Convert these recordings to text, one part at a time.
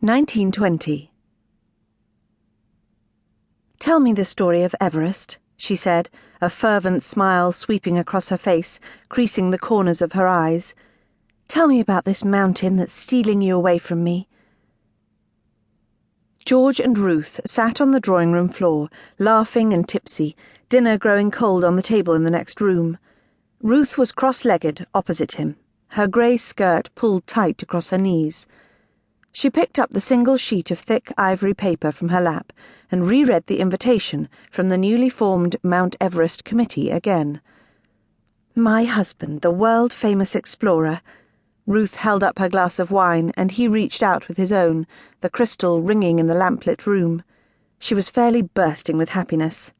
1920. "Tell me the story of Everest," she said, a fervent smile sweeping across her face, creasing the corners of her eyes. "Tell me about this mountain that's stealing you away from me." George and Ruth sat on the drawing-room floor, laughing and tipsy, dinner growing cold on the table in the next room. Ruth was cross-legged opposite him, her grey skirt pulled tight across her knees. She picked up the single sheet of thick ivory paper from her lap and reread the invitation from the newly formed Mount Everest committee again. "My husband, the world-famous explorer." Ruth held up her glass of wine, and he reached out with his own, the crystal ringing in the lamplit room. She was fairly bursting with happiness.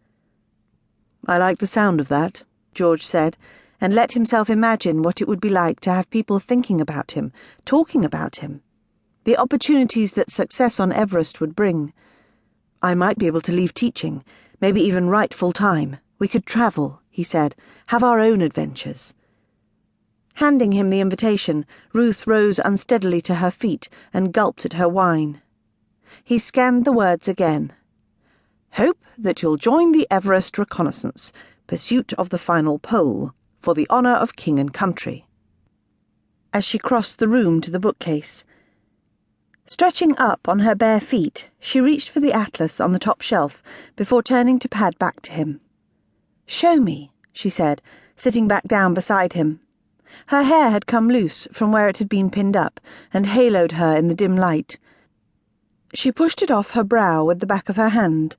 "I like the sound of that," George said, and let himself imagine what it would be like to have people thinking about him, talking about him. The opportunities that success on Everest would bring. "I might be able to leave teaching, maybe even write full-time. We could travel," he said, "have our own adventures." Handing him the invitation, Ruth rose unsteadily to her feet and gulped at her wine. He scanned the words again. "Hope that you'll join the Everest reconnaissance, pursuit of the final pole, for the honour of king and country." As she crossed the room to the bookcase, stretching up on her bare feet, she reached for the atlas on the top shelf before turning to pad back to him. "Show me," she said, sitting back down beside him. Her hair had come loose from where it had been pinned up and haloed her in the dim light. She pushed it off her brow with the back of her hand.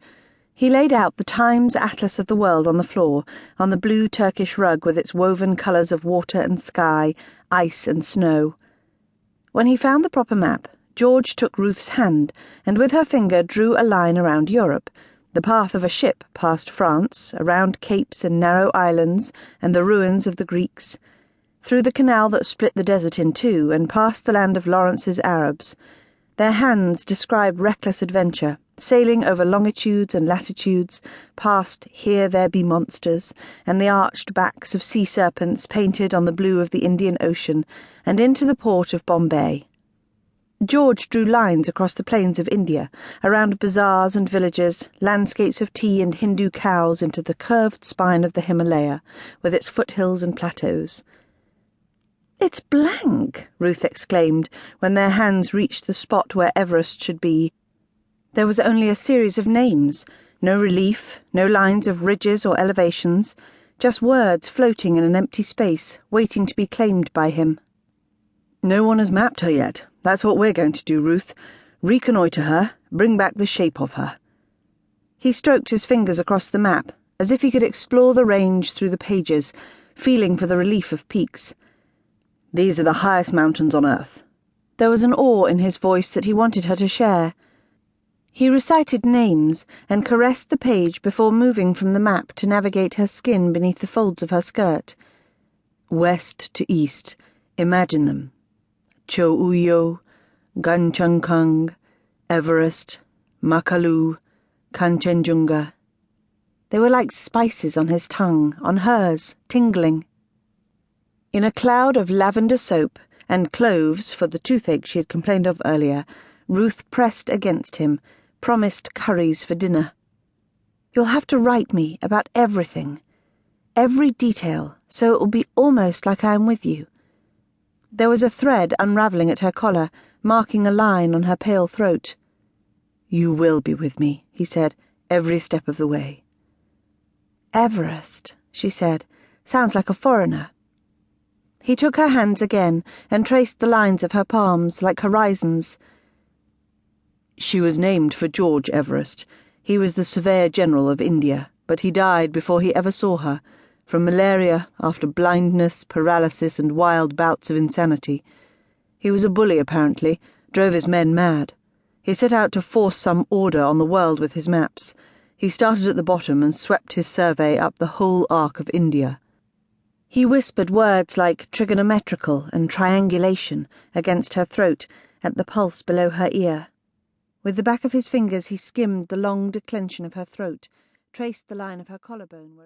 He laid out the Times Atlas of the World on the floor, on the blue Turkish rug with its woven colours of water and sky, ice and snow. When he found the proper map, George took Ruth's hand and with her finger drew a line around Europe, the path of a ship past France, around capes and narrow islands and the ruins of the Greeks, through the canal that split the desert in two and past the land of Lawrence's Arabs. Their hands described reckless adventure, sailing over longitudes and latitudes, past Here There Be Monsters and the arched backs of sea serpents painted on the blue of the Indian Ocean, and into the port of Bombay. George drew lines across the plains of India, around bazaars and villages, landscapes of tea and Hindu cows into the curved spine of the Himalaya, with its foothills and plateaus. "It's blank," Ruth exclaimed, when their hands reached the spot where Everest should be. There was only a series of names, no relief, no lines of ridges or elevations, just words floating in an empty space, waiting to be claimed by him. "No one has mapped her yet. That's what we're going to do, Ruth. Reconnoitre her, bring back the shape of her." He stroked his fingers across the map, as if he could explore the range through the pages, feeling for the relief of peaks. "These are the highest mountains on Earth." There was an awe in his voice that he wanted her to share. He recited names and caressed the page before moving from the map to navigate her skin beneath the folds of her skirt. "West to east, imagine them. Cho-Uyo, Ganchangkang, Everest, Makalu, Kanchenjunga." They were like spices on his tongue, on hers, tingling. In a cloud of lavender soap and cloves for the toothache she had complained of earlier, Ruth pressed against him, promised curries for dinner. "You'll have to write me about everything, every detail, so it will be almost like I am with you." There was a thread unravelling at her collar, marking a line on her pale throat. "You will be with me," he said, "every step of the way." "Everest," she said, "sounds like a foreigner." He took her hands again and traced the lines of her palms like horizons. "She was named for George Everest. He was the Surveyor General of India, but he died before he ever saw her, from malaria, after blindness, paralysis, and wild bouts of insanity. He was a bully, apparently, drove his men mad. He set out to force some order on the world with his maps. He started at the bottom and swept his survey up the whole arc of India." He whispered words like trigonometrical and triangulation against her throat, at the pulse below her ear. With the back of his fingers he skimmed the long declension of her throat, traced the line of her collarbone where